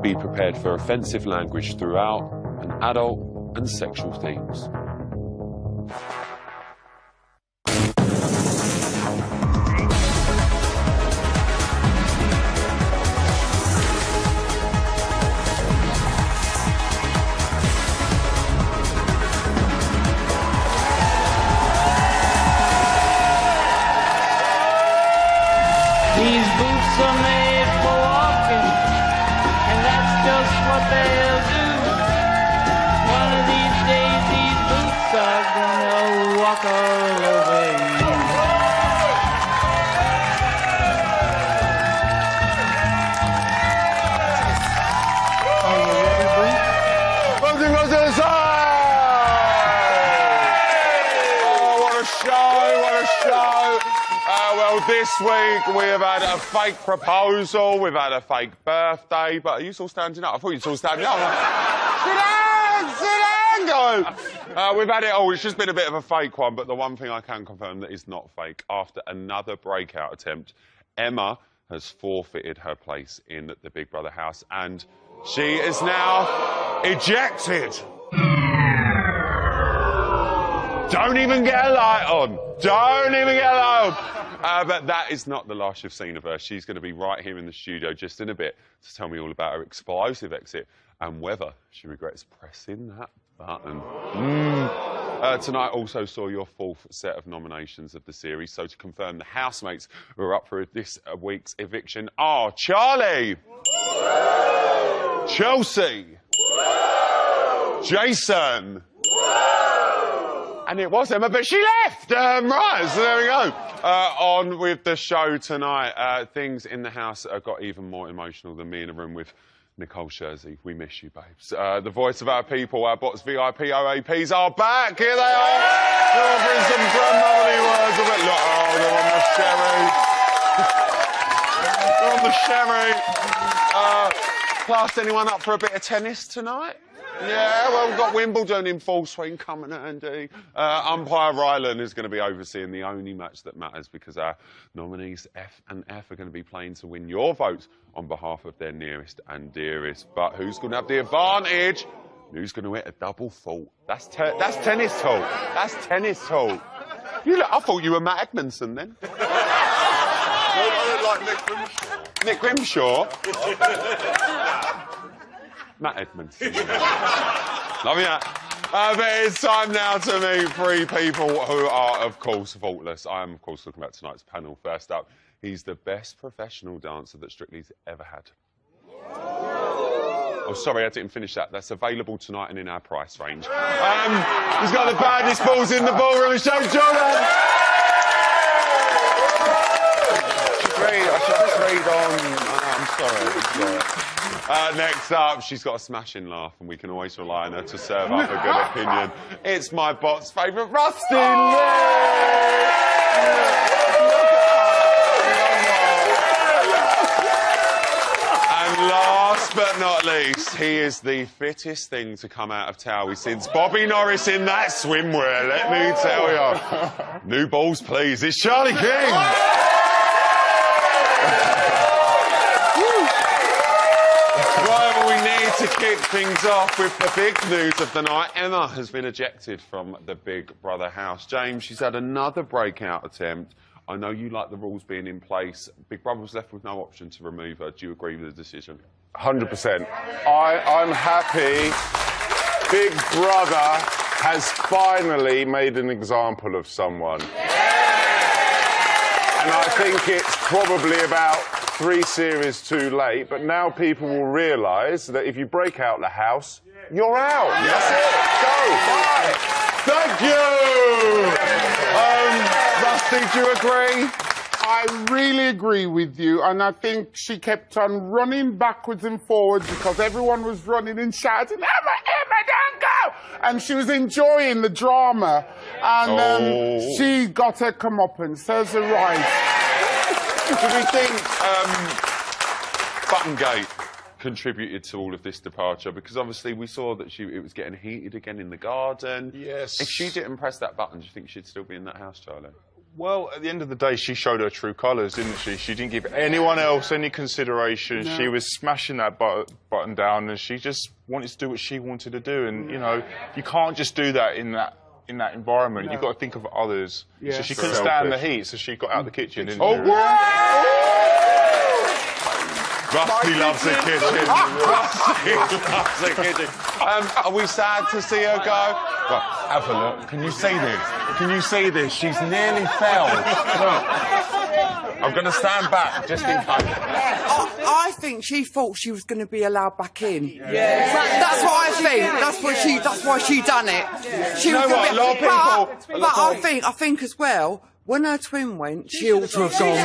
Be prepared for offensive language throughout and adult and sexual themes. These boots are made for walking, and that's just what they'll do. One of these days, these boots are gonna walk all over you. Are you ready, boots? Welcome to the side! Oh, what a show, what a show. Well, this week we have had a fake proposal, we've had a fake birthday, but are you still standing up? I thought you were still standing up. Sit down, guys. We've had it all. It's just been a bit of a fake one, but the one thing I can confirm that is not fake, after another breakout attempt, Emma has forfeited her place in the Big Brother house, and she is now ejected. Don't even get a light on. Don't even get a light on. But that is not the last you've seen of her. She's going to be right here in the studio just in a bit to tell me all about her explosive exit and whether she regrets pressing that button. Tonight also saw your fourth set of nominations of the series, so to confirm the housemates who are up for this week's eviction are Charlie, Chelsea, Jason, and it was Emma, but she left! Right, so there we go. On with the show tonight. Things in the house got even more emotional than me in a room with Nicole Scherzy. We miss you, babes. The voice of our people, our bots, VIP, OAPs are back. Here they are. They're offering some grandmotherly words of it. Look, oh, they're on the sherry. They're on the sherry. Class anyone up for a bit of tennis tonight? Yeah, well, we've got Wimbledon in full swing coming, Andy. Umpire Rylan is going to be overseeing the only match that matters because our nominees F and F are going to be playing to win your votes on behalf of their nearest and dearest. But who's going to have the advantage? Who's going to hit a double fault? That's tennis talk. That's tennis talk. I thought you were Matt Edmondson then. I look like Nick Grimshaw. Nick Grimshaw? Matt Edmondson. Love you. But it's time now to meet three people who are, of course, faultless. I am, of course, looking at tonight's panel. First up, he's the best professional dancer that Strictly's ever had. Oh, sorry, I didn't finish that. That's available tonight and in our price range. He's got the baddest balls in the ballroom. Show Jordan! I should just read on. I'm sorry. Next up, she's got a smashing laugh, and we can always rely on her to serve up a good opinion. It's my bot's favourite, Rusty And last but not least, he is the fittest thing to come out of Towie since Bobby Norris in that swimwear, let me tell you. New balls, please. It's Charlie King. Right, well, we need to kick things off with the big news of the night. Emma has been ejected from the Big Brother house. James, she's had another breakout attempt. I know you like the rules being in place. Big Brother was left with no option to remove her. Do you agree with the decision? 100%. I'm happy Big Brother has finally made an example of someone. And I think it's probably about 3 series too late, but now people will realise that if you break out the house, you're out. Yes. That's it. Go. Thank you. Rusty, do you agree? I really agree with you, and I think she kept on running backwards and forwards because everyone was running and shouting, Emma, Emma, don't go! And she was enjoying the drama, and she got her comeuppance. Serves her right. Do we think Buttongate contributed to all of this departure? Because obviously we saw that it was getting heated again in the garden. Yes. If she didn't press that button, do you think she'd still be in that house, Charlie? Well, at the end of the day, she showed her true colours, didn't she? She didn't give anyone else any consideration. No. She was smashing that button down, and she just wanted to do what she wanted to do. And you know, you can't just do that in that environment. No. You've got to think of others. Yes. So she couldn't stand the heat, so she got out the kitchen, didn't Oh, she? Rusty loves the kitchen. Rusty loves the kitchen. Are we sad to see her go? Well, have a look. Can you see this? Can you see this? She's nearly fell. Look. I'm going to stand back just in case. I think she thought she was going to be allowed back in. Yeah. That's what I think. That's why she done it. She You know was gonna what? A lot of people. But I think as well. When her twin went, she ought to have gone.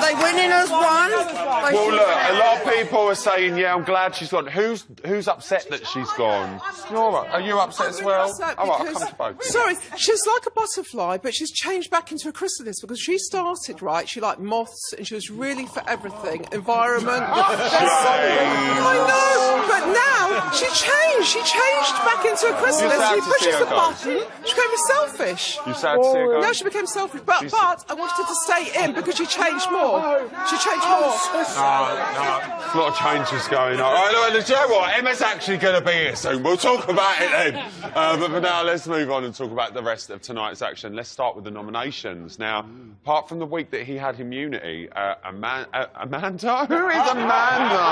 They went in as one. Well, look, a lot of people are saying, yeah, I'm glad she's gone. Who's upset that she's gone? Nora, are you upset as well? All right, I'll come to both. Sorry, she's like a butterfly, but she's changed back into a chrysalis because she started, right, she liked moths and she was really for everything. Environment. I know, but now she changed. She changed back into a chrysalis. sad He to see pushes her the go. button. She became selfish. You sad to see her go? No, she became selfish, but I wanted her to stay in because she changed more. She changed more. No, a lot of changes going on. All right, look, do you know what? Emma's actually going to be here soon. We'll talk about it then. But for now, let's move on and talk about the rest of tonight's action. Let's start with the nominations. Now, apart from the week that he had immunity, Amanda? Who is Amanda?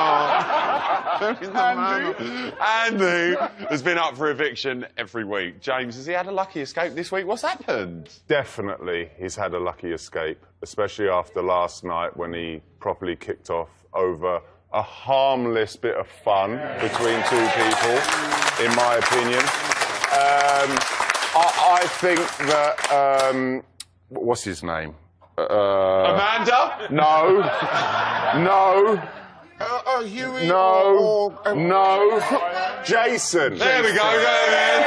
Who is Amanda? Andy has been up for eviction every week. James, has he had a lucky escape this week? What's happened? Definitely, he's had a lucky escape, especially after last night when he properly kicked off over a harmless bit of fun between two people, in my opinion. I think that... what's his name? Amanda? No. No. Huey No. or No. Jason. There we go, man.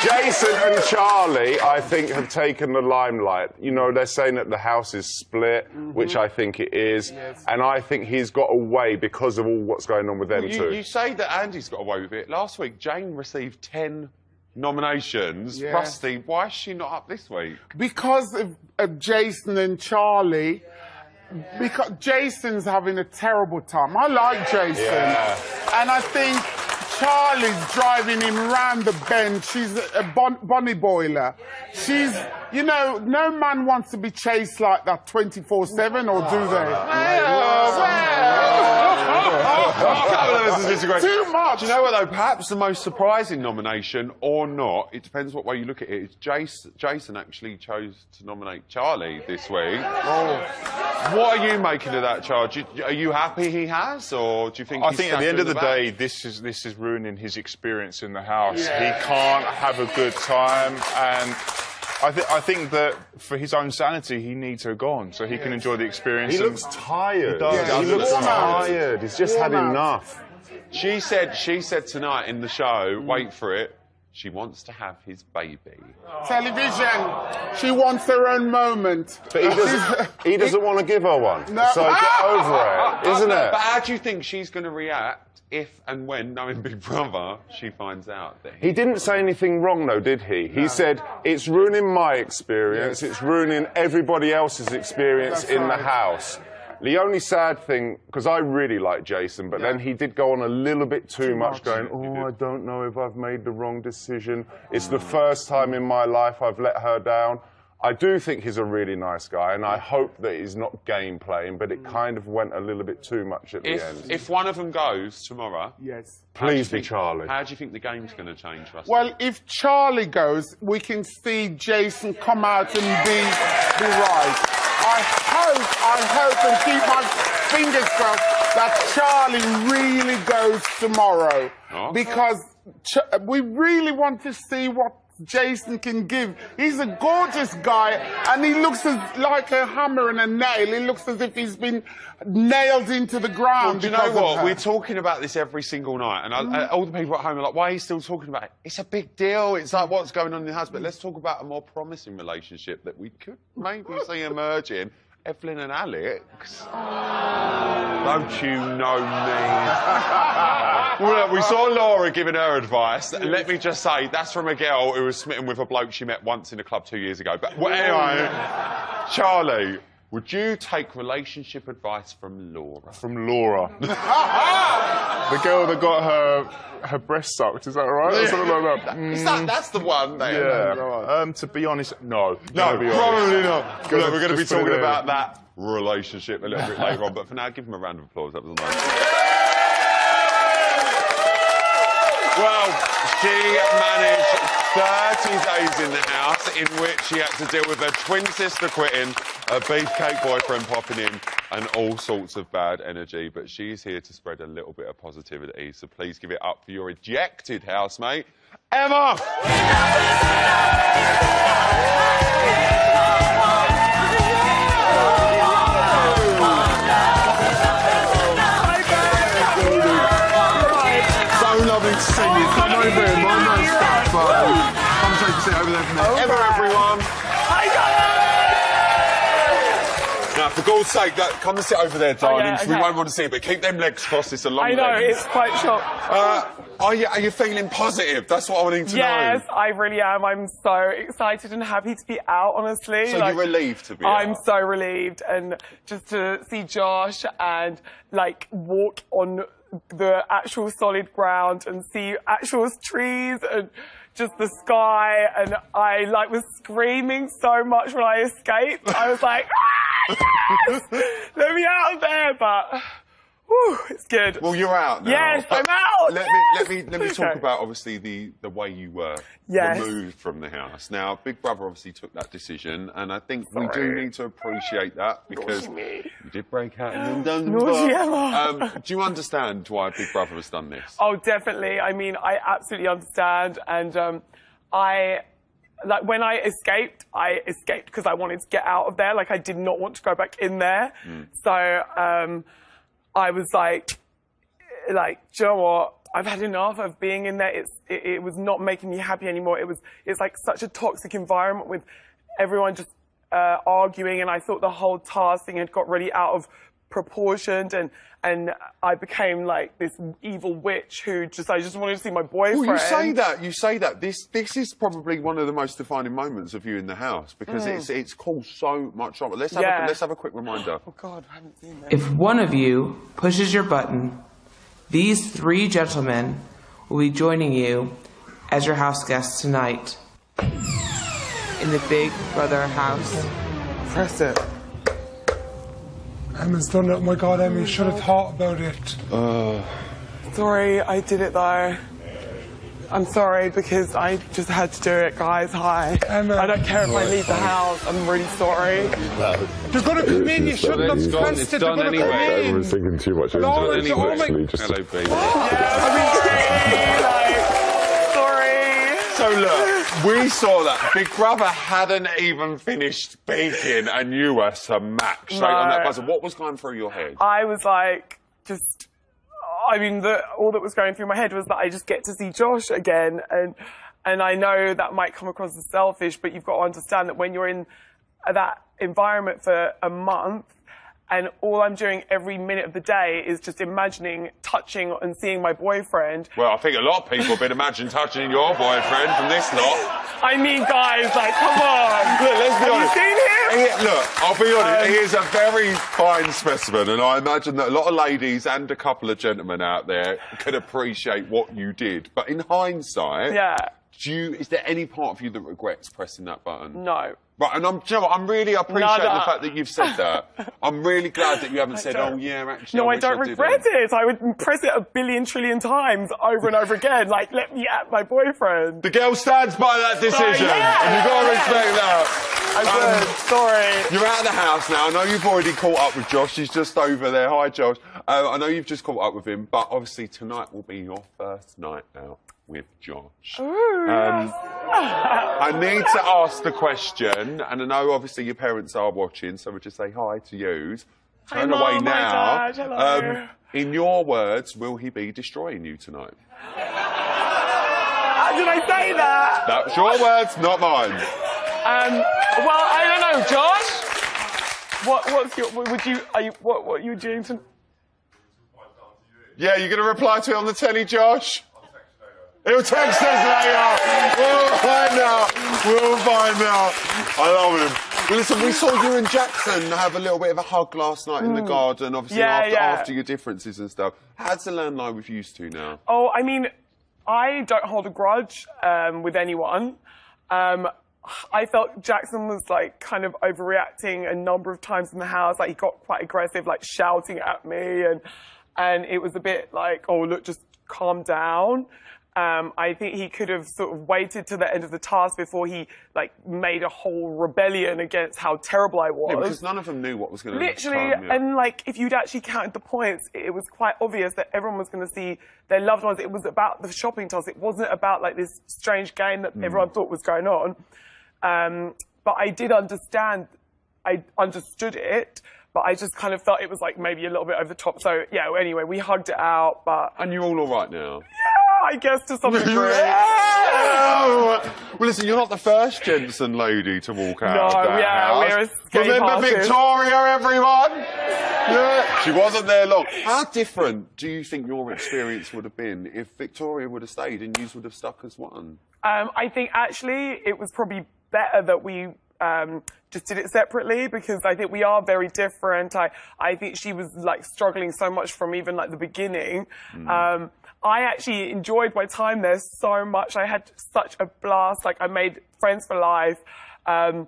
Jason and Charlie, I think, have taken the limelight. You know, they're saying that the house is split, which I think it is. Yes. And I think he's got away because of all what's going on with them too. You say that Andy's got away with it. Last week, Jane received 10 nominations. Yeah. Rusty, why is she not up this week? because of Jason and Charlie. Because Jason's having a terrible time. I like Jason. Yeah. And I think Charlie's driving him round the bend. She's a bonnie boiler. She's, you know, no man wants to be chased like that 24/7, or do they? Too much. Do you know what, though? Perhaps the most surprising nomination, or not, it depends what way you look at it, is Jason actually chose to nominate Charlie this week. What are you making of that, charge? Are you happy he has, or do you think I he's think at the end of the stabbed day, in this is ruining his experience in the house. He can't have a good time, and I think that for his own sanity, he needs her gone so he can enjoy the experience. He looks tired. He does. He looks tired. He's just had enough. She said tonight in the show, wait for it, she wants to have his baby. Television. She wants her own moment. But he doesn't want to give her one. No. So get over it, isn't it? But how do you think she's going to react if and when, knowing Big Brother, she finds out that He didn't say anything wrong, though, did he? He said, it's ruining my experience, it's ruining everybody else's experience in the house. The only sad thing, because I really like Jason, but then he did go on a little bit too much going, I don't know if I've made the wrong decision. It's the first time in my life I've let her down. I do think he's a really nice guy, and I hope that he's not game playing, but it kind of went a little bit too much at the end. If one of them goes tomorrow, Yes. Please be Charlie. How do you think the game's going to change, Rusty? Well, if Charlie goes, we can see Jason come out and be right. I hope and keep my fingers crossed that Charlie really goes tomorrow. Oh. Because we really want to see what Jason can give. He's a gorgeous guy, and he looks like a hammer and a nail. He looks as if he's been nailed into the ground. Do you know what? We're talking about this every single night, and all the people at home are like, why are you still talking about it? It's a big deal. It's like what's going on in the house. But let's talk about a more promising relationship that we could maybe see emerging. Evelyn and Alex. Don't you know me? Well, look, we saw Laura giving her advice. Let me just say, that's from a girl who was smitten with a bloke she met once in a club 2 years ago. But well, anyway, Charlie, would you take relationship advice from Laura? From Laura. The girl that got her breast sucked, is that right? Or something like that. That's the one there. Yeah. To be honest, no. No, To be probably honest. not. Look, we're going to be talking about that relationship a little bit later on, but for now, give him a round of applause. That was nice. Well, she managed 30 days in the house in which she had to deal with her twin sister quitting, a beefcake boyfriend popping in, and all sorts of bad energy. But she's here to spread a little bit of positivity. So please give it up for your ejected housemate, Emma! Lovely to see you. Come over here, my nice stuff. Come take a seat over there for me. Emma, everyone! Now, for God's sake, come and sit over there, darling. okay. We won't want to see it, but keep them legs crossed. It's a long I know, legs. it's quite short. Are you feeling positive? That's what I need to know. Yes, I really am. I'm so excited and happy to be out, honestly. So you're relieved to be out? I'm so relieved. And just to see Josh and, like, walk on the actual solid ground and see actual trees and just the sky. And I, like, was screaming so much when I escaped. I was like, yes! Let me out of there, but whew, it's good. Well, you're out now. Yes, but I'm out. Let me talk Okay. about obviously the way you were Yes. removed from the house. Now, Big Brother obviously took that decision, and I think we do need to appreciate that because you did break out and done. Naughty Emma. Do you understand why Big Brother has done this? Oh, definitely. I mean, I absolutely understand. And like, when I escaped because I wanted to get out of there. Like, I did not want to go back in there. So I was like, do you know what? I've had enough of being in there. It was not making me happy anymore. It's like such a toxic environment with everyone just arguing, and I thought the whole task thing had got really out of proportioned, and I became like this evil witch who I just wanted to see my boyfriend. Well, you say that. This is probably one of the most defining moments of you in the house because it's caused so much trouble. Let's have a quick reminder. Oh God, I haven't seen that. If one of you pushes your button, these three gentlemen will be joining you as your house guests tonight in the Big Brother house. Press it. Emma's done it. Oh my God, Emma, you should have thought about it. Sorry, I did it though. I'm sorry because I just had to do it, guys. Hi. Emma. I don't care if I leave the house. I'm really sorry. They're going to come in. You shouldn't have pressed it. They're going to come in. Everyone's thinking too much. No, it's Everyone's all actually just Hello, baby. Sorry. So look, we saw that Big Brother hadn't even finished speaking, and you were smacked straight on that buzzer. What was going through your head? I was like, I mean, all that was going through my head was that I just get to see Josh again, and I know that might come across as selfish, but you've got to understand that when you're in that environment for a month, and all I'm doing every minute of the day is just imagining touching and seeing my boyfriend. Well, I think a lot of people have been imagining touching your boyfriend from this lot. I mean, guys, like, come on. Look, let's be honest. Have you seen him? Look, I'll be honest, he is a very fine specimen, and I imagine that a lot of ladies and a couple of gentlemen out there could appreciate what you did. But in hindsight, is there any part of you that regrets pressing that button? No. Right, and I really appreciate the fact that you've said that. I'm really glad that you haven't said, oh yeah, actually. No, I don't regret it. I would press it a billion trillion times over and over again. Like, let me at my boyfriend. The girl stands by that decision, and you've got to respect that. Sorry. You're out of the house now. I know you've already caught up with Josh. He's just over there. Hi, Josh. I know you've just caught up with him, but obviously tonight will be your first night out with Josh. I need to ask the question, and I know obviously your parents are watching, so we'll just say hi to you. Turn away Mom, now. Hi, Dad. Hello. In your words, will he be destroying you tonight? How did I say that? That's your words, not mine. Well, I don't know, Josh. What are you doing to? Yeah, you're going to reply to it on the telly, Josh? He'll text us later. We'll find out. We'll find out. I love him. Well, listen, we saw you and Jackson have a little bit of a hug last night in the garden, obviously after your differences and stuff. How's the landline with you two now? Oh, I mean, I don't hold a grudge with anyone. I felt Jackson was like kind of overreacting a number of times in the house. Like he got quite aggressive, like shouting at me, and it was a bit like, oh look, just calm down. I think he could have sort of waited to the end of the task before he like made a whole rebellion against how terrible I was. Yeah, because none of them knew what was going to literally, and like if you'd actually counted the points, it was quite obvious that everyone was going to see their loved ones. It was about the shopping task. It wasn't about like this strange game that everyone thought was going on. But I did understand. I understood it. But I just kind of felt it was like maybe a little bit over the top. So yeah, anyway, we hugged it out. But and you're all right now. Yeah, I guess to some degree. Well, listen, you're not the first Jensen lady to walk out of that house. We're escape Remember artists. Victoria, everyone? Yeah, she wasn't there long. How different do you think your experience would have been if Victoria would have stayed and you would have stuck as one? I think actually it was probably better that we just did it separately, because I think we are very different. I think she was like struggling so much from even like the beginning. I actually enjoyed my time there so much. I had such a blast. Like I made friends for life. I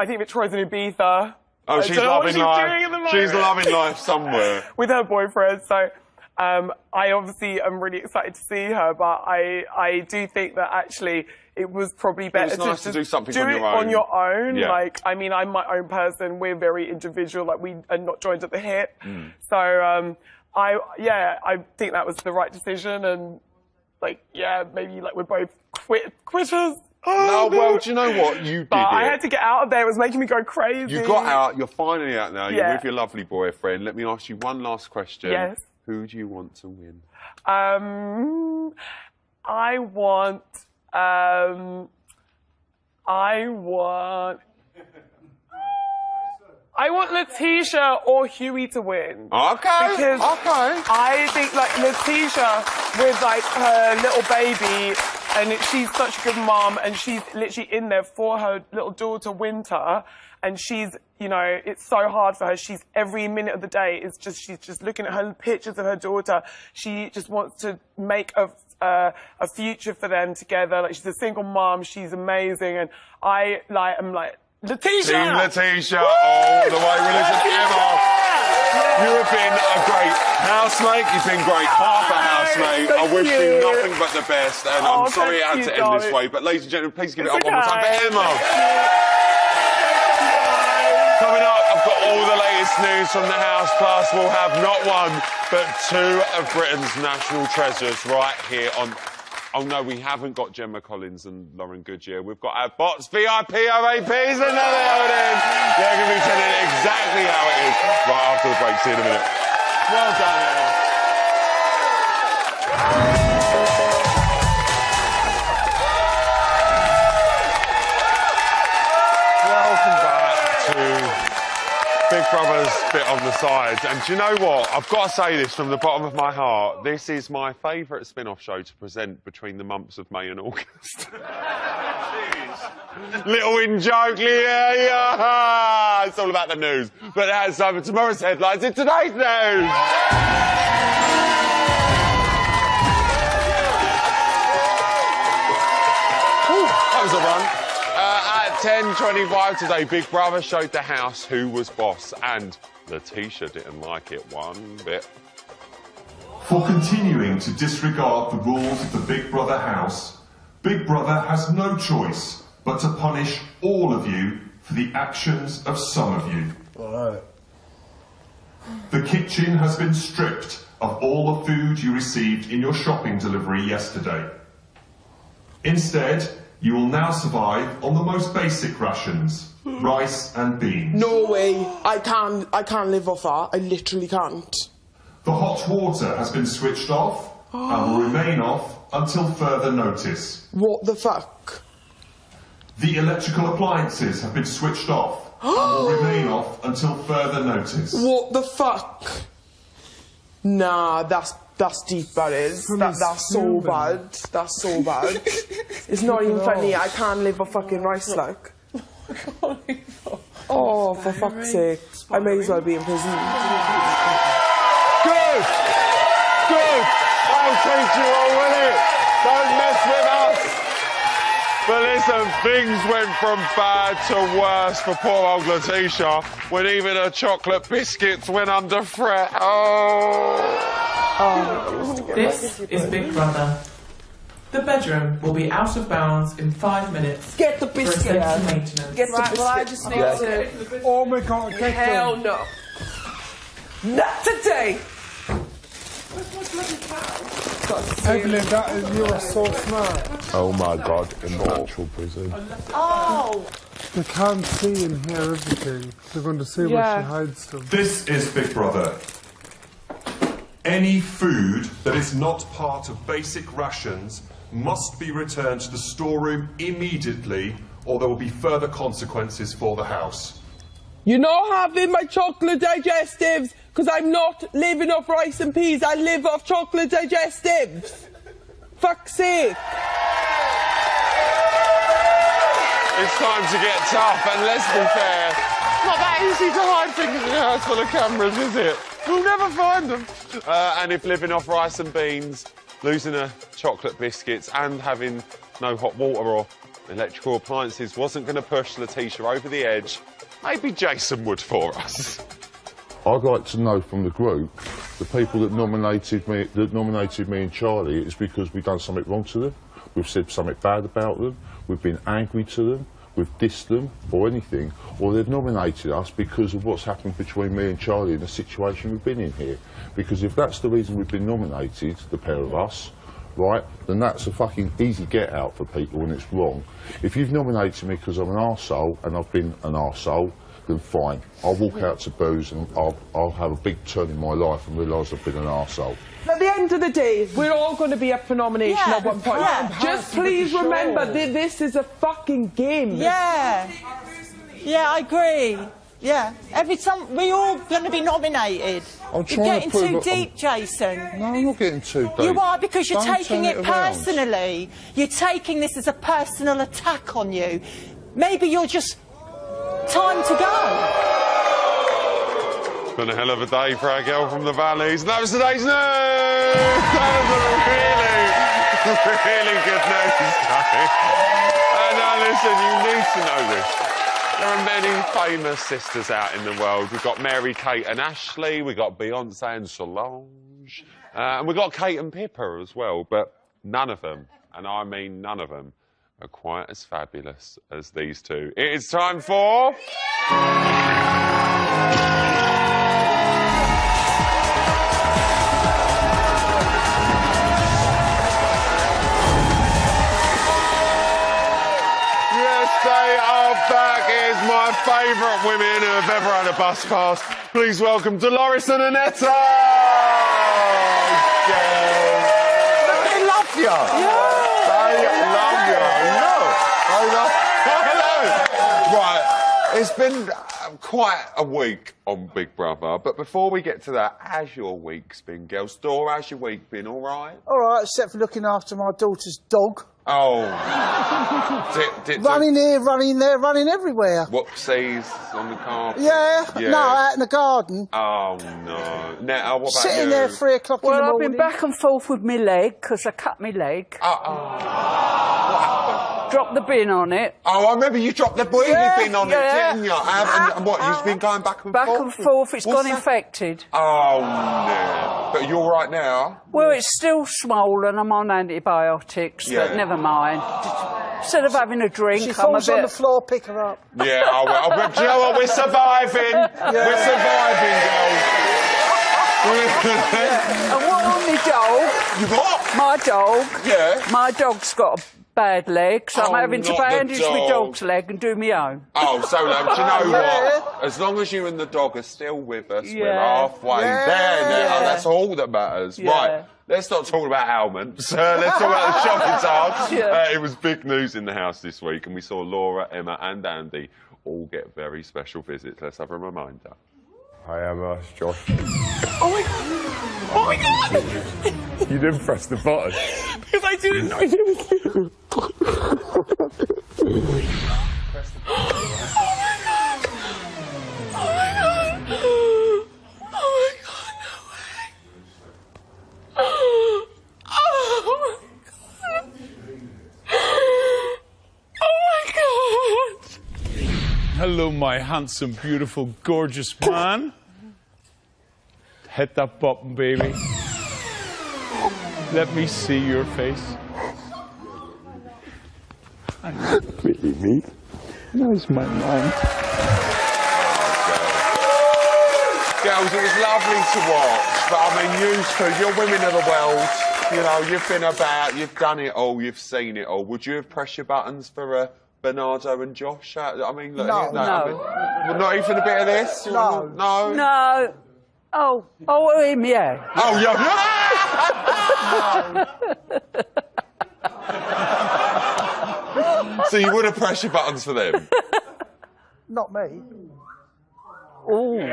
think Victoria's in Ibiza. Oh, she's loving life. She's loving life somewhere. With her boyfriend. So I obviously am really excited to see her, but I do think that actually it was probably better nice to do something do on it your own. on your own. Yeah. Like, I mean, I'm my own person. We're very individual. Like, we are not joined at the hip. So, I think that was the right decision. And like, yeah, maybe like we're both quitters. No, well, do you know what? You did But it. I had to get out of there. It was making me go crazy. You got out. You're finally out now. You're Yeah. with your lovely boyfriend. Let me ask you one last question. Yes. Who do you want to win? I want Letitia or Huey to win. Okay. Because I think like Letitia with like her little baby, and she's such a good mom, and she's literally in there for her little daughter Winter, and she's, you know, it's so hard for her. She's every minute of the day is just, she's just looking at her pictures of her daughter. She just wants to make a future for them together. Like she's a single mom. She's amazing, and I'm like Letitia. Team Letitia, all the way. Well, listen, Emma, you have been a great housemate. You've been great half a housemate. I wish you nothing but the best, and I'm sorry it had to end this way. But ladies and gentlemen, please give it up one more time for Emma. Coming up, I've got all the latest news from the house, plus we'll have not one, but two of Britain's national treasures right here on... Oh, no, we haven't got Gemma Collins and Lauren Goodyear. We've got our bots, VIP RAPs, and now they're going to be telling it exactly how it is right after the break. See you in a minute. Well done, Emma. Welcome back to Big Brother's bit on the sides. And do you know what? I've got to say this from the bottom of my heart. This is my favourite spin-off show to present between the months of May and August. Little in-joke, yeah. It's all about the news. But that's time for tomorrow's headlines in today's news. That was a run. At 10:25 today, Big Brother showed the house who was boss, and Letitia didn't like it one bit. For continuing to disregard the rules of the Big Brother house, Big Brother has no choice but to punish all of you for the actions of some of you. The kitchen has been stripped of all the food you received in your shopping delivery yesterday. Instead, you will now survive on the most basic rations, rice and beans. No way. I can't live off that. I literally can't. The hot water has been switched off and will remain off until further notice. What the fuck? The electrical appliances have been switched off and will remain off until further notice. What the fuck? Nah, that's deep, that is. That's so bad. That's so bad. It's not even funny. I can't live a fucking rice like. Oh, for fuck's sake. I may as well be in prison. Good! Good! I'll teach you all, will it? Don't mess with us! But listen, things went from bad to worse for poor old Letitia when even her chocolate biscuits went under threat. Oh! This is Big Brother. The bedroom will be out of bounds in 5 minutes. Get the biscuit for out. essential maintenance. Get the biscuit. Well, I just need to... Oh my God, get Hell them. no. Not today. Evelyn, you are so smart. Oh my God, in natural prison. Oh. They can't see and hear everything. They're going to see where she hides them. This is Big Brother. Any food that is not part of basic rations must be returned to the storeroom immediately, or there will be further consequences for the house. You're not having my chocolate digestives, because I'm not living off rice and peas. I live off chocolate digestives. Fuck's sake. It's time to get tough, and let's be fair, it's not that easy to hide things in a house full of cameras, is it? We'll never find them. And if living off rice and beans, losing her chocolate biscuits and having no hot water or electrical appliances wasn't going to push Letitia over the edge, maybe Jason would for us. I'd like to know from the group, the people that nominated me and Charlie, it's because we've done something wrong to them, we've said something bad about them, we've been angry to them, we've dissed them or anything, or they've nominated us because of what's happened between me and Charlie in the situation we've been in here. Because if that's the reason we've been nominated, the pair of us, right, then that's a fucking easy get out for people when it's wrong. If you've nominated me because I'm an arsehole and I've been an arsehole, then fine. I'll walk out to booze and I'll have a big turn in my life and realise I've been an arsehole. At the end of the day, we're all going to be up for nomination at one point. Yeah. Just please remember that this is a fucking game. Yeah. Yeah, I agree. Yeah. Every time we're all going to be nominated. I'm You're trying getting to prove too that deep, Jason. No, I'm not getting too deep. You are, because you're Don't taking turn it around. personally. You're taking this as a personal attack on you. Maybe you're just... time to go. It's been a hell of a day for our girl from the valleys. And that was today's news! That was a really good news day. And now listen, you need to know this. There are many famous sisters out in the world. We've got Mary, Kate and Ashley. We've got Beyonce and Solange. And we've got Kate and Pippa as well. But none of them, and I mean none of them, are quite as fabulous as these two. It is time for... Yes, they are back. It is my favourite women who have ever had a bus pass. Please welcome Dolores and Annetta! They love you! Yeah. They love you. Hello. Right, it's been quite a week on Big Brother, but before we get to that, how's your week's been, girls? Dora, how's your week been? All right? All right, except for looking after my daughter's dog. Oh. Running here, running there, running everywhere. Whoopsies on the carpet? Yeah, no, out in the garden. Oh, no. Now, what about Sitting you? there 3 o'clock in the morning. Well, I've been back and forth with my leg, because I cut my leg. Dropped the bin on it. Oh, I remember you dropped the wheelie bin on it, didn't you? And what, you've been going back and forth? Back and forth, it's gone that? infected. Oh, no. But you're all right now? Well, it's still swollen, I'm on antibiotics, but never mind. Instead of having a drink, She I'm a falls bit... on the floor, pick her up. Yeah, I will. But do you know what? We're surviving. We're surviving, girls. And what on my dog? You what? My dog. Yeah. My dog's got a bad leg, so I'm having to not the bandage my dog. dog's leg and do my own. Oh, so do you know what? As long as you and the dog are still with us, we're halfway there now. That's all that matters. Yeah. Right, let's not talk about ailments. Let's talk about the shopping task. It was big news in the house this week, and we saw Laura, Emma and Andy all get very special visits. Let's have a reminder. I am Josh. Oh my god! Oh my god! You didn't press the button. Because I didn't know it was you. Hello, my handsome, beautiful, gorgeous man. Hit that button, baby. Let me see your face. Really me? No, it's my mum. Girls, it was lovely to watch, but I mean, you two, you're women of the world. You know, you've been about, you've done it all, you've seen it all. Would you have pressed your buttons for Bernardo and Josh? I mean, look, No. I mean, well, not even a bit of this? No. No? No. Oh, him, yeah. Oh, yeah. So you would have pressed your buttons for them? Not me. Oh. You're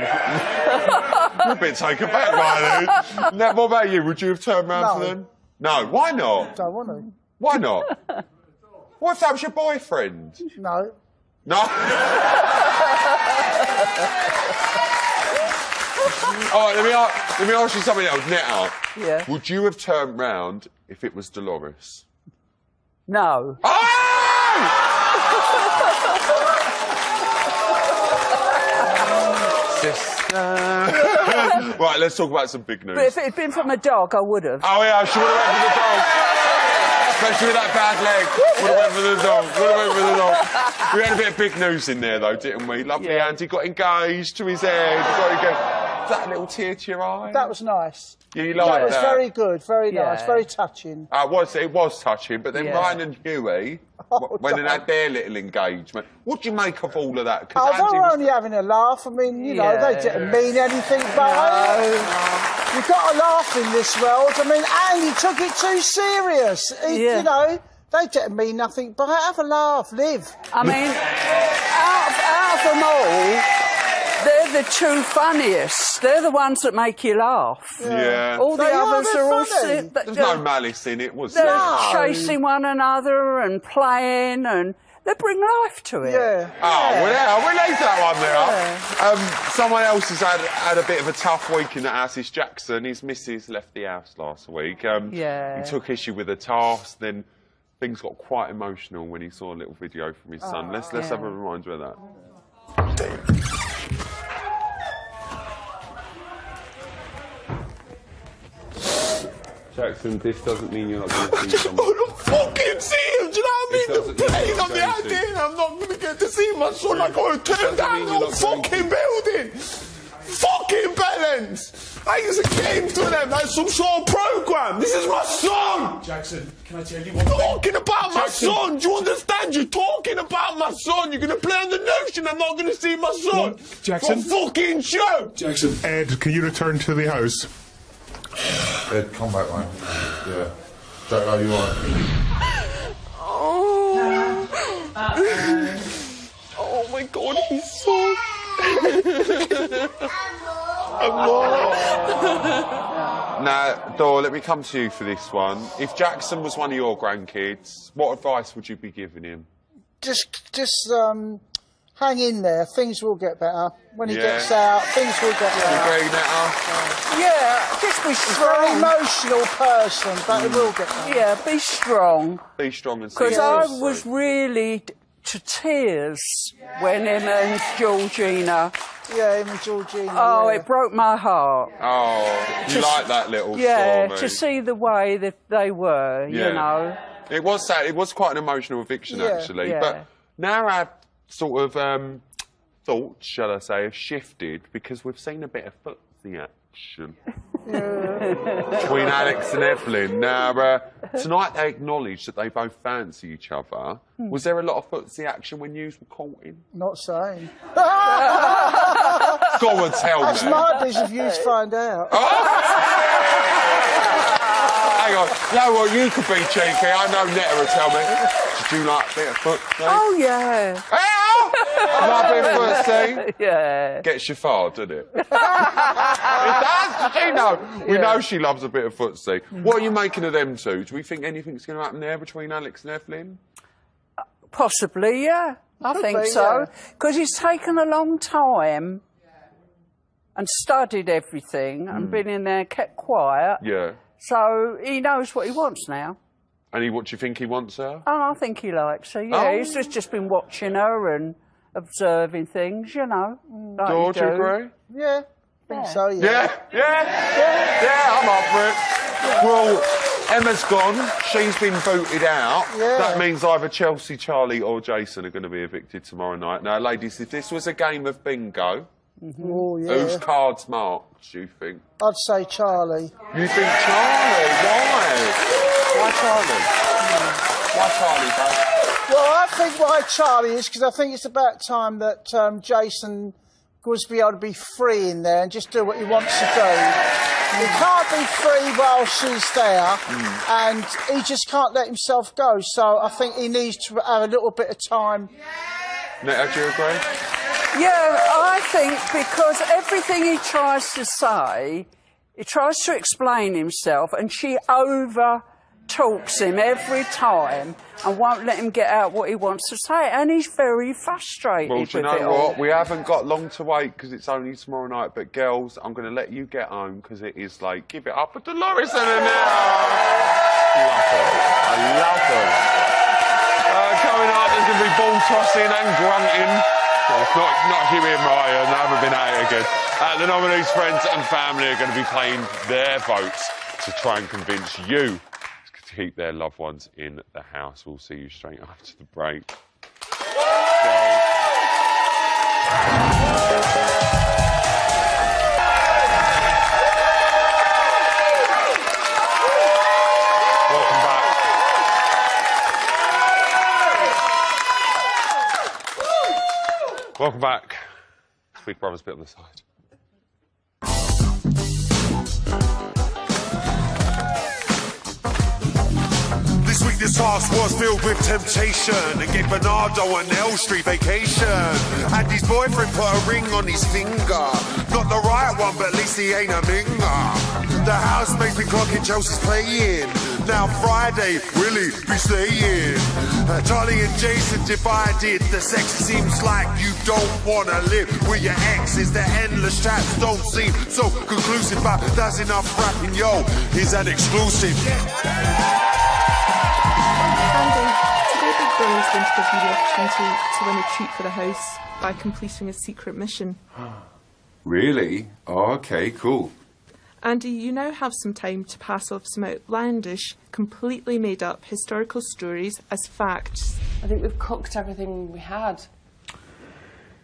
a bit taken back by it. Now, what about you? Would you have turned round for them? No. Why not? Don't want to. Why not? What if that was your boyfriend? No. No? All right, let me ask you something else. Now, Yeah. would you have turned round if it was Dolores? No. Right, let's talk about some big news. But if it had been from a dog, I would have. Oh yeah, she would have went for the dog. Especially with that bad leg. Would have went for the dog. Would have went for the dog. We had a bit of big news in there though, didn't we? Lovely Andy got engaged to his head. Got engaged. Was that a little tear to your eye? That was nice. Yeah, you liked That was that? very good, very nice, Yeah. very touching. It was touching, but then Yeah. Ryan and Huey went and had their little engagement. What do you make of all of that? Oh, Andy they were was- only having a laugh. I mean, you know, they Yeah. didn't mean anything by it. You've got to laugh in this world. I mean, Andy took it too serious. You know, they didn't mean nothing by it. Have a laugh, live. I mean, out of them all, they're the two funniest. They're the ones that make you laugh. Yeah. All the They are, others they're are all funny. There's no malice in it, was They're there? chasing one another and playing, and they bring life to it. Yeah. Oh, well, yeah, we'll leave that one there. Someone else has had a bit of a tough week in the house. It's Jackson. His missus left the house last week. Yeah. He took issue with a task, then things got quite emotional when he saw a little video from his son. Let's have a reminder of that. Jackson, this doesn't mean you're not going to see someone. I don't fucking see him, do you know what I mean? The plane on the idea, and I'm not going to get to see my son. I got to turn down the whole fucking building. Fucking bellends! I used to get him to them like some sort of program. This is my son! Jackson, can I tell you one Talking about my son! Do you understand? You're talking about my son! You're going to play on the notion I'm not going to see my son! Jackson? For fucking show! Jackson. Ed, can you return to the house? Ed, come back, mate. Yeah. Jack, are you alright? Oh my god, he's so... Now, Dor, let me come to you for this one. If Jackson was one of your grandkids, what advice would you be giving him? Just hang in there. Things will get better. When he Yeah. gets out, things will get better. You agree, Netta? Yeah, just be He's a strong. very emotional person, but it will get better. Yeah, be strong. Be strong and see Because it I through. was really to tears when him and Georgina. Yeah, him and Georgina. Oh, yeah. it broke my heart. Oh, you like that little Yeah, story? to see the way that they were, Yeah. you know. It was sad. It was quite an emotional eviction, Yeah, actually. yeah. But now our sort of thoughts, shall I say, have shifted because we've seen a bit of footsie action between Alex and Evelyn. Now, tonight they acknowledged that they both fancy each other. Was there a lot of footsie action when you were courting? Not saying. Go and tell That's me. my business if you find out. Hang on. No, well, you could be cheeky. I know Netta will tell me. Did you like a bit of footsie? Oh, yeah. Loving footsie. Yeah. Gets you far, doesn't it? It does. Did you know? We know she loves a bit of footsie. What are you making of them two? Do we think anything's going to happen there between Alex and Evelyn? Possibly, yeah. I think so. Because he's taken a long time and studied everything and been in there, kept quiet. Yeah. So he knows what he wants now. And what do you think he wants her? Oh, I think he likes her, yeah. He's just been watching her and observing things, you know. Like George, you agree? Yeah, I think so, yeah. Yeah, I'm up for it. Well, Emma's gone. She's been voted out. Yeah. That means either Chelsea, Charlie or Jason are going to be evicted tomorrow night. Now, ladies, if this was a game of bingo, Oh, yeah. whose card's marked, do you think? I'd say Charlie. You think Charlie? Why? Why Charlie? Why Charlie, babe? Well, I think why Charlie is because I think it's about time that Jason was to be able to be free in there and just do what he wants to do. He can't be free while she's there, and he just can't let himself go. So I think he needs to have a little bit of time. Netta, do you agree? Yeah, I think because everything he tries to say, he tries to explain himself, and she over-talks him every time and won't let him get out what he wants to say, and he's very frustrated Well, with do you it know all. what? We haven't got long to wait because it's only tomorrow night. But girls, I'm going to let you get home because it is late. Give it up for Dolores and Annette. Love them. I love them. Coming up, there's going to be ball tossing and grunting. Well, it's not Huey and Ryan. They haven't been at it again. The nominees' friends and family are going to be playing their votes to try and convince you to keep their loved ones in the house. We'll see you straight after the break. Welcome back. Welcome back. Big Brother's bit on the side. This week this task was filled with temptation and gave Bernardo an L Street vacation. Andy's boyfriend put a ring on his finger. Not the right one, but at least he ain't a minger. The housemate's been clocking Chelsea's playing. Now Friday, will he be staying? Charlie and Jason divided. The sex seems like you don't wanna live with your exes. The endless chats don't seem so conclusive, but that's enough rapping, yo. Here's an exclusive. Andy, today Big Brother is going to give you the opportunity to win a treat for the house by completing a secret mission. Really? Oh, okay, cool. Andy, you now have some time to pass off some outlandish, completely made up historical stories as facts. I think we've cooked everything we had.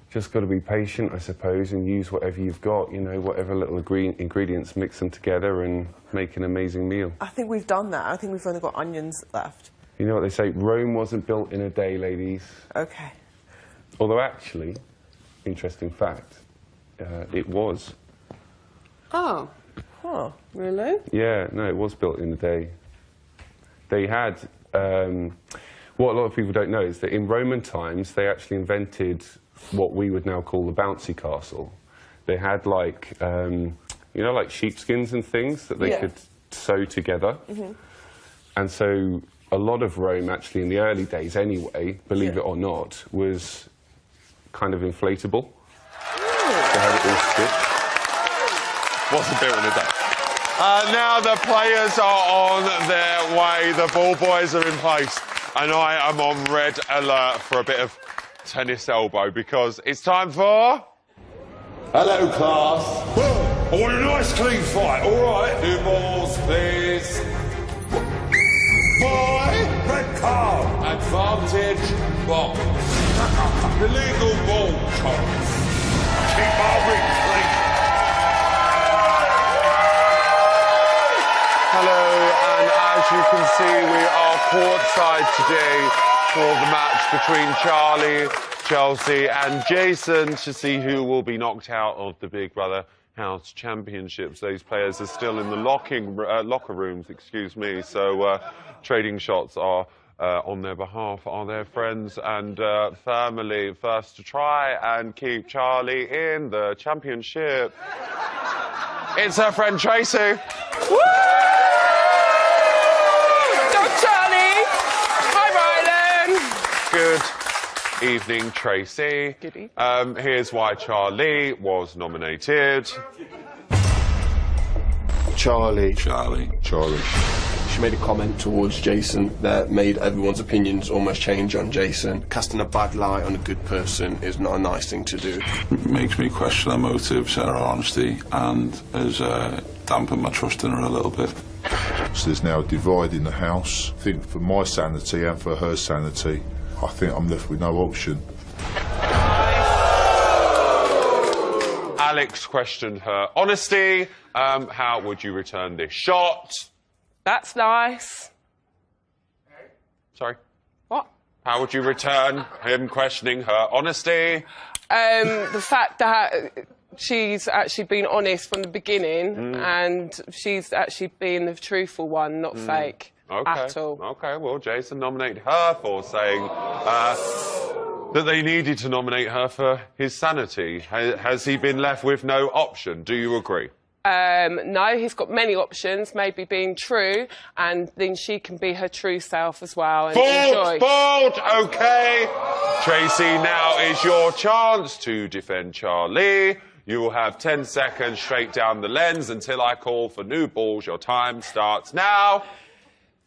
Just got to be patient, I suppose, and use whatever you've got, you know, whatever little ingredients, mix them together and make an amazing meal. I think we've done that. I think we've only got onions left. You know what they say, Rome wasn't built in a day, ladies. Okay. Although actually, interesting fact, it was. Oh. Oh, really? Yeah, no, it was built in a day. They had, what a lot of people don't know is that in Roman times, they actually invented what we would now call the bouncy castle. They had like, you know, like sheepskins and things that they could sew together. And so a lot of Rome, actually, in the early days anyway, believe it or not, was kind of inflatable. They had it all stitched. Wasn't built in a day. Now the players are on their way. The ball boys are in place. And I am on red alert for a bit of tennis elbow because it's time for... Hello, class. Well, I want a nice clean fight, all right? 2 balls, please. Boy, red card. Advantage box. Illegal ball chops. Keep our ring clean. Hello, and as you can see, we are courtside today for the match between Charlie, Chelsea and Jason to see who will be knocked out of the Big Brother House Championships. Those players are still in the locker rooms, excuse me, so trading shots are on their behalf are their friends and family. First to try and keep Charlie in the championship. It's her friend Tracy. Woo! Go Charlie! Hi, Rylan! Good evening, Tracy. Good evening. Here's why Charlie was nominated. Charlie. Charlie. She made a comment towards Jason that made everyone's opinions almost change on Jason. Casting a bad light on a good person is not a nice thing to do. It makes me question her motives and her honesty, and has dampened my trust in her a little bit. So there's now a divide in the house. I think for my sanity and for her sanity, I think I'm left with no option. Alex questioned her honesty. How would you return this shot? That's nice. Sorry? What? How would you return him questioning her honesty? The fact that she's actually been honest from the beginning and she's actually been the truthful one, not fake at all. Okay, well, Jason nominated her for saying that they needed to nominate her for his sanity. Has he been left with no option? Do you agree? No, he's got many options, maybe being true, and then she can be her true self as well. And enjoy. Fault! OK. Tracy, now is your chance to defend Charlie. You will have 10 seconds straight down the lens until I call for new balls. Your time starts now.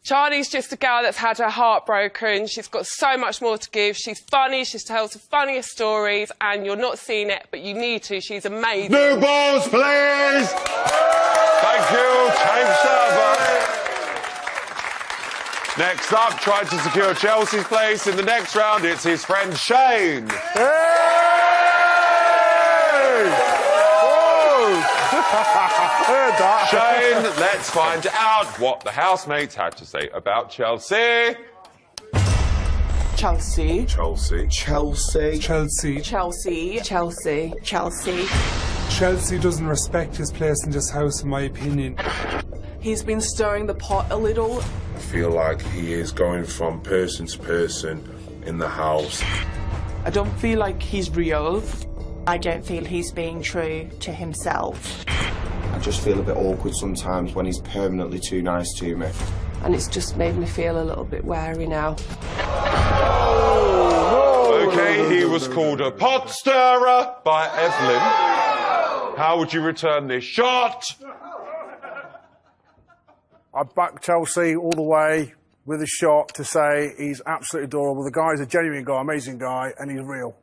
Charlie's just a girl that's had her heart broken. She's got so much more to give. She's funny. She tells the funniest stories, and you're not seeing it, but you need to. She's amazing. New balls, please! Thank you, Tank Server. Next up, trying to secure Chelsea's place in the next round, it's his friend Shane. Shane, let's find out what the housemates had to say about Chelsea. Chelsea. Chelsea. Chelsea. Chelsea. Chelsea. Chelsea. Chelsea. Chelsea doesn't respect his place in this house, in my opinion. He's been stirring the pot a little. I feel like he is going from person to person in the house. I don't feel like he's real. I don't feel he's being true to himself. I just feel a bit awkward sometimes when he's permanently too nice to me. And it's just made me feel a little bit wary now. OK, he was called a pot stirrer by Evelyn. How would you return this shot? I back Chelsea all the way with a shot to say he's absolutely adorable. The guy's a genuine guy, amazing guy, and he's real.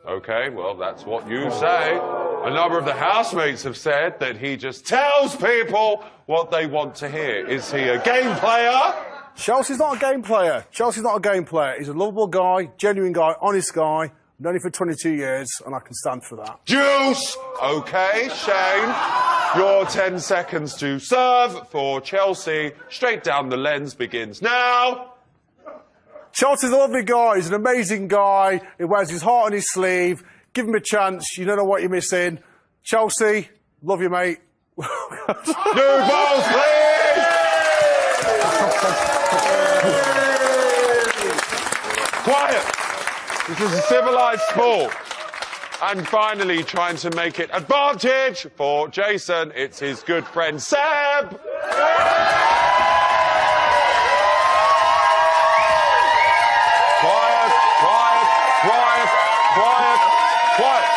OK, well, that's what you say. A number of the housemates have said that he just tells people what they want to hear. Is he a game player? Chelsea's not a game player. Chelsea's not a game player. He's a lovable guy, genuine guy, honest guy. Known him for 22 years, and I can stand for that. Juice! OK, Shane, your 10 seconds to serve for Chelsea. Straight down the lens begins now. Chelsea's a lovely guy. He's an amazing guy. He wears his heart on his sleeve. Give him a chance. You don't know what you're missing. Chelsea, love you, mate. New balls, please! Quiet! This is a civilised sport. And finally, trying to make it advantage for Jason, it's his good friend Seb. Quiet, quiet, quiet, quiet, quiet.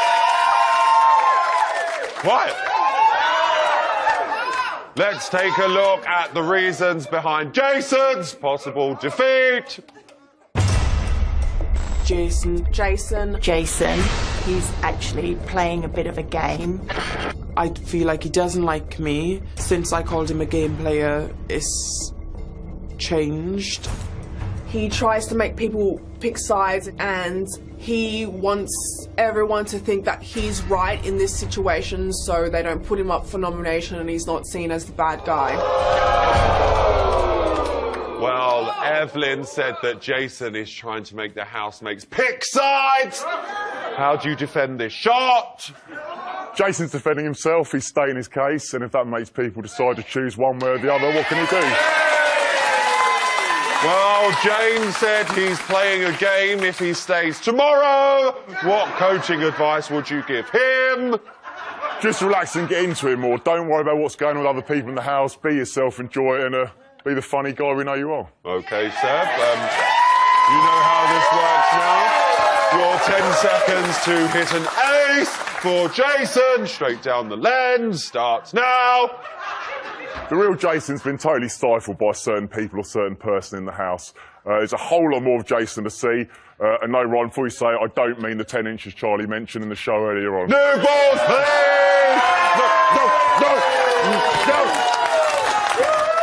Quiet. Let's take a look at the reasons behind Jason's possible defeat. Jason. He's actually playing a bit of a game. I feel like he doesn't like me. Since I called him a game player, it's changed. He tries to make people pick sides, and he wants everyone to think that he's right in this situation, so they don't put him up for nomination and he's not seen as the bad guy. Well, Evelyn said that Jason is trying to make the housemates pick sides. How do you defend this shot? Jason's defending himself. He's stating his case, and if that makes people decide to choose one way or the other, what can he do? Well, James said he's playing a game if he stays tomorrow. What coaching advice would you give him? Just relax and get into it more. Don't worry about what's going on with other people in the house. Be yourself, enjoy it, and be the funny guy we know you are. OK, Seb. You know how this works now. Your 10 seconds to hit an ace for Jason. Straight down the lens. Starts now. The real Jason's been totally stifled by certain people or certain person in the house. There's a whole lot more of Jason to see. And no, Ryan, before you say it, I don't mean the 10 inches Charlie mentioned in the show earlier on. New balls, please! No!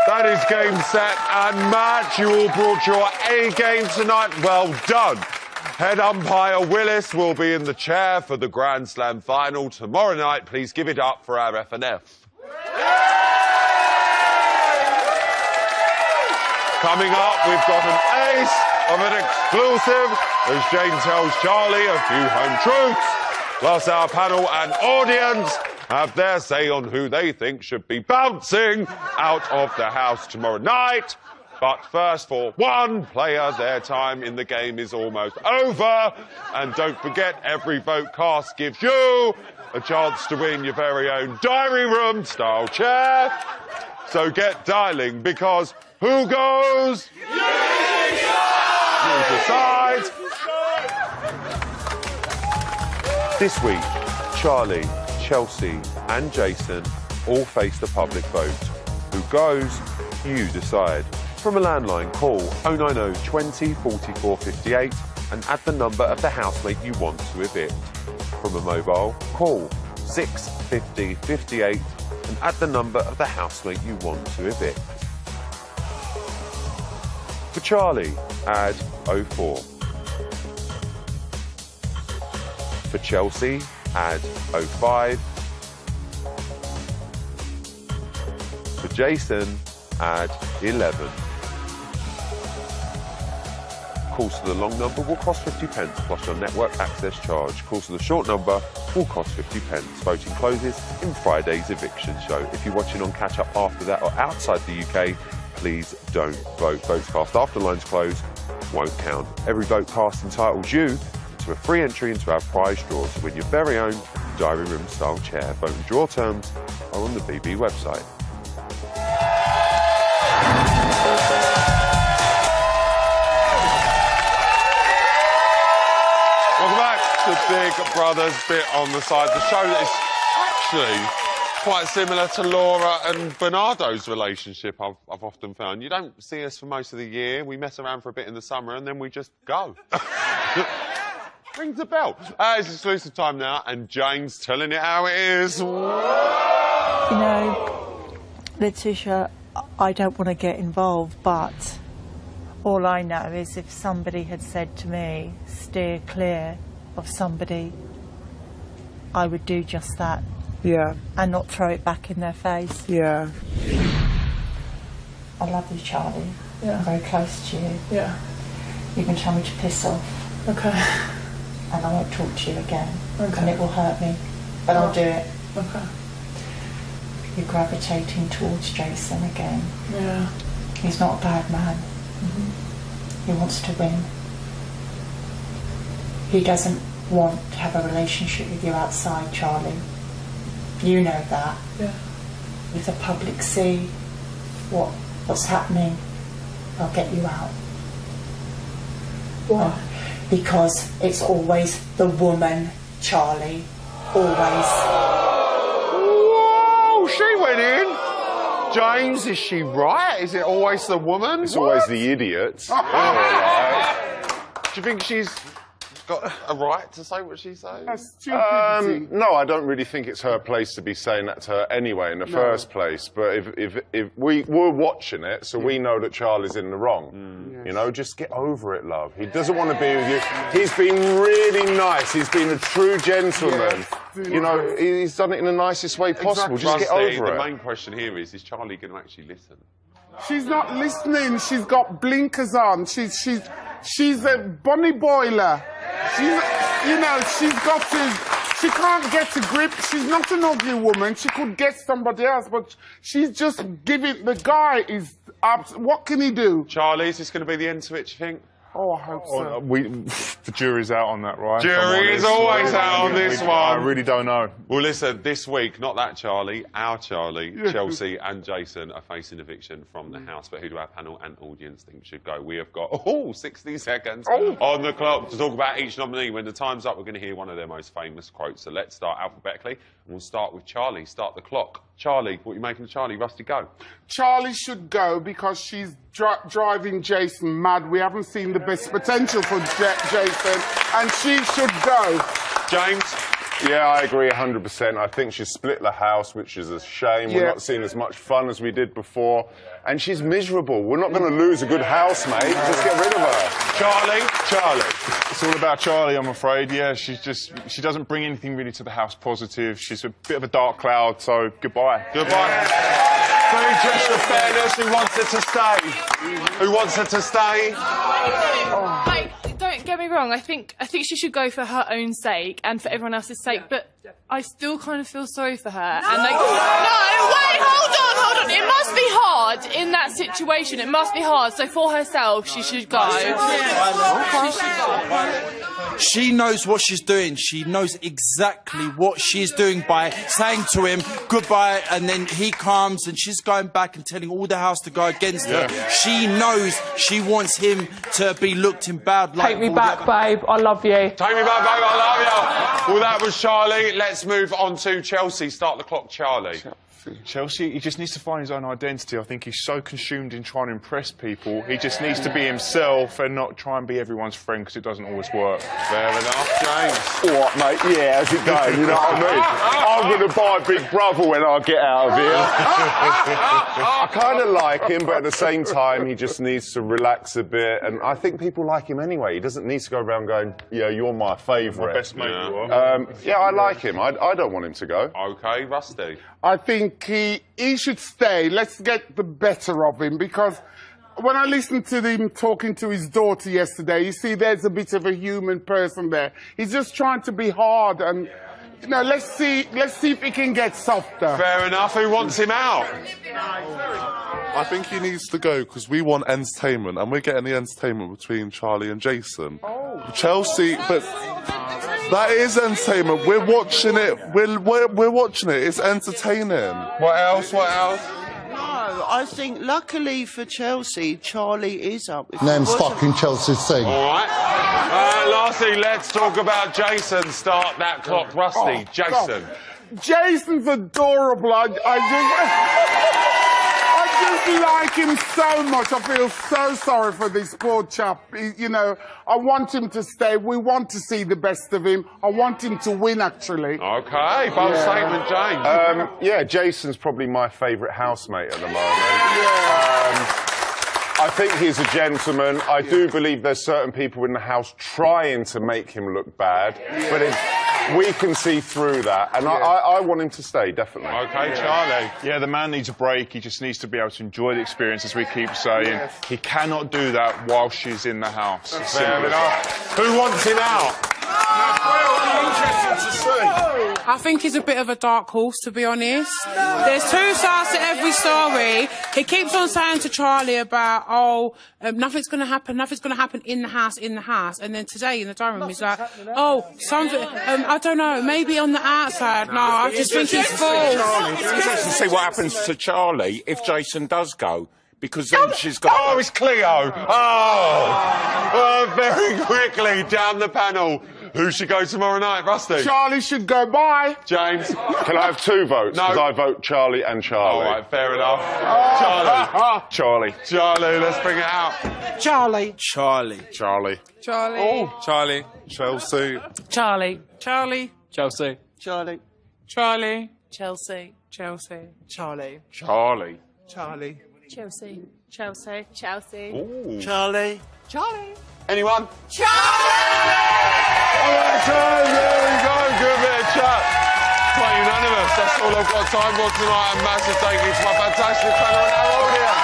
That is game, set and match. You all brought your A game tonight. Well done. Head umpire Willis will be in the chair for the Grand Slam final tomorrow night. Please give it up for our FNF. Coming up, we've got an ace of an exclusive as Jane tells Charlie a few home truths. Plus our panel and audience have their say on who they think should be bouncing out of the house tomorrow night. But first, for one player, their time in the game is almost over. And don't forget, every vote cast gives you a chance to win your very own diary room style chair. So get dialing, because who goes? Who decides? This week, Charlie, Chelsea and Jason all face the public vote. Who goes? You decide. From a landline, call 090 20 44 58 and add the number of the housemate you want to evict. From a mobile, call 650 58 and add the number of the housemate you want to evict. For Charlie, add 04. For Chelsea, add 05. For Jason, add 11. Calls to the long number will cost 50p plus your network access charge. Calls to the short number will cost 50p. Voting closes in Friday's eviction show. If you're watching on catch up after that or outside the UK, please don't vote. Votes cast after lines close won't count. Every vote cast entitles you to a free entry into our prize draw to win your very own diary room style chair. Vote and draw terms are on the BB website. Welcome back to Big Brother's bit on the side. The show that is actually quite similar to Laura and Bernardo's relationship, I've often found. You don't see us for most of the year. We mess around for a bit in the summer and then we just go. Rings a bell. It's exclusive time now and Jane's telling it how it is. You know, Letitia, I don't want to get involved, but all I know is if somebody had said to me, steer clear of somebody, I would do just that. Yeah. And not throw it back in their face. Yeah. I love you, Charlie. Yeah. I'm very close to you. Yeah. You can tell me to piss off. Okay. And I won't talk to you again. Okay. And it will hurt me. But I'll do it. Okay. You're gravitating towards Jason again. Yeah. He's not a bad man. He wants to win. He doesn't want to have a relationship with you outside, Charlie. You know that. Yeah. If the public see what's happening, they'll get you out. Why? Because it's always the woman, Charlie. Always. Whoa, she went in. James, is she right? Is it always the woman? It's always the idiot. Do you think she's got a right to say what she says? No, I don't really think it's her place to be saying that to her anyway in the first place. But if we're watching it, so we know that Charlie's in the wrong. You know, just get over it, love. He doesn't want to be with you. He's been really nice. He's been a true gentleman. You know, he's done it in the nicest way possible. Exactly. Just get over The it. main question here is Charlie going to actually listen? She's not listening. She's got blinkers on. She's a bunny boiler. She's got to. She can't get a grip. She's not an ugly woman. She could get somebody else, but she's just giving. The guy is What can he do? Charlie, is this going to be the end to it, do you think? Oh, I hope so. The jury's out on that, right? Jury is always out on this one. I really don't know. Well, listen, this week, not that Charlie, our Charlie, Chelsea and Jason are facing eviction from the house. But who do our panel and audience think should go? We have got 60 seconds on the clock to talk about each nominee. When the time's up, we're going to hear one of their most famous quotes. So let's start alphabetically, and we'll start with Charlie. Start the clock. Charlie, what are you making of Charlie? Rusty, go. Charlie should go because she's driving Jason mad. We haven't seen the best potential for Jason, and she should go. James? Yeah, I agree 100%. I think she's split the house, which is a shame. We're not seeing as much fun as we did before. And she's miserable. We're not going to lose a good housemate. Just get rid of her. Charlie. It's all about Charlie, I'm afraid. Yeah, she doesn't bring anything really to the house positive. She's a bit of a dark cloud, so goodbye. Very just of fairness, who wants her to stay? Who wants her to stay? Like, don't get me wrong, I think she should go for her own sake and for everyone else's sake, but I still kind of feel sorry for her. And like, no, wait, hold on. It must be hard in that situation. It must be hard. So for herself, she should go. She should go. She knows what she's doing. She knows exactly what she's doing by saying to him goodbye, and then he comes and she's going back and telling all the house to go against her. She knows she wants him to be looked in bad light. Take me back, babe. I love you. Take me back, babe. I love you. Well, that was Charlie. Let's move on to Chelsea. Start the clock, Charlie. Chelsea, he just needs to find his own identity. I think he's so consumed in trying to impress people. He just needs to be himself and not try and be everyone's friend, because it doesn't always work. Fair enough, James. All right, mate, yeah, how's it going? You know what I mean? I'm going to buy Big Brother when I get out of here. I kind of like him, but at the same time, he just needs to relax a bit. And I think people like him anyway. He doesn't need to go around going, yeah, you're my favourite. My best mate, you are. Yeah, I like him. I don't want him to go. OK, Rusty. I think he should stay. Let's get the better of him, because when I listened to him talking to his daughter yesterday, you see there's a bit of a human person there. He's just trying to be hard, and you know, let's see if he can get softer. Fair enough. Who wants him out? I think he needs to go because we want entertainment, and we're getting the entertainment between Charlie and Jason. Chelsea, but that is entertainment. We're watching it. We're watching it. It's entertaining. What else? What else? No, I think luckily for Chelsea, Charlie is up. Name's fucking Chelsea's thing. All right. Lastly, let's talk about Jason. Start that clock, Rusty. Jason. God. Jason's adorable. I just like him so much. I feel so sorry for this poor chap. You know, I want him to stay. We want to see the best of him. I want him to win, actually. OK, bold statement, James. Yeah, Jason's probably my favourite housemate at the moment. I think he's a gentleman. I do believe there's certain people in the house trying to make him look bad, but we can see through that, and I want him to stay, definitely. OK, Charlie. Yeah, the man needs a break. He just needs to be able to enjoy the experience, as we keep saying. He cannot do that while she's in the house. Fair enough. Who wants him out? Interesting to see. I think he's a bit of a dark horse, to be honest. There's two sides to every story. He keeps on saying to Charlie about, nothing's going to happen in the house. And then today in the dining room, he's like, something, I don't know, maybe on the outside. No, I just think he's false. It's interesting to see what happens to Charlie if Jason does go. Because then she's got... Oh, it's Cleo! Very quickly, down the panel. Who should go tomorrow night, Rusty? Charlie should go. Bye. James? Can I have two votes? No. Because I vote Charlie and Charlie. All right, fair enough. Charlie. Charlie, let's bring it out. Charlie. Charlie. Charlie. Charlie. Chelsea. Charlie. Charlie. Chelsea. Charlie. Charlie. Chelsea. Chelsea. Charlie. Charlie. Charlie. Chelsea. Chelsea. Chelsea. Ooh. Charlie. Charlie. Anyone? Charlie! All right, there we go. Good bit of chat. Quite unanimous. That's all I've got time for tonight. And massive thank you to my fantastic panel and our audience.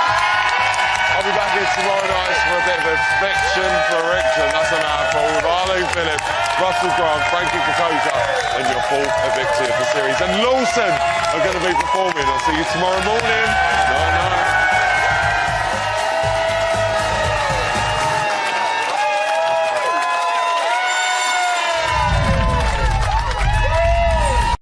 I'll be back here tomorrow night for a bit of a fiction for Rickson. That's a mouthful. With Arlene Phillips, Russell Grant, Frankie Kokoja, and your fourth evicted of the series. And Lawson are going to be performing. I'll see you tomorrow morning. Night, night.